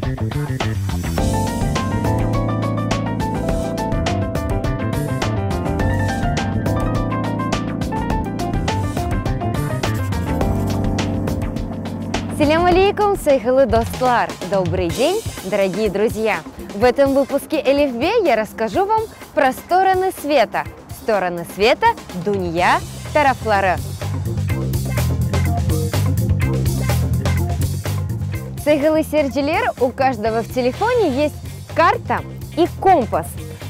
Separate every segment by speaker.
Speaker 1: Салям алейкум, сайхалы достлар! Добрый день, дорогие друзья! В этом выпуске Элифбе я расскажу вам про стороны света. Стороны света, дунья, тарафлары. Сайхалы серджилер, у каждого в телефоне есть карта и компас.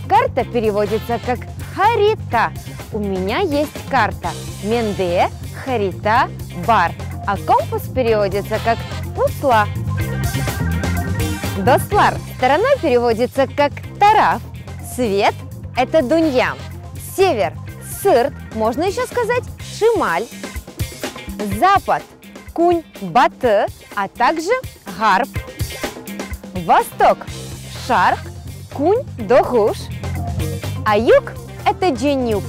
Speaker 1: Карта переводится как харита. У меня есть карта. Менде, харита, бар. А компас переводится как пусла. Достлар сторона переводится как тараф. Свет – это дунья. Север – сырт, можно еще сказать шималь. Запад – кунь баты, а также гарб. Восток – шарх, кунь дохуш. А юг – это дженюб.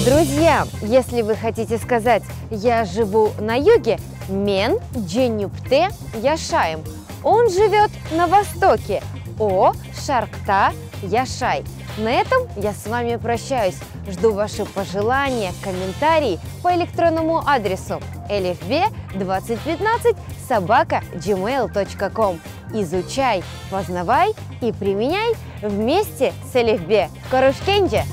Speaker 1: Друзья, если вы хотите сказать «я живу на юге», мен дженюбте яшаем. Он живет на востоке. О шаркта яшай. На этом я с вами прощаюсь. Жду ваши пожелания, комментарии по электронному адресу elifbe2015@gmail.com. Изучай, познавай и применяй вместе с Элифбе. Корушкенджи!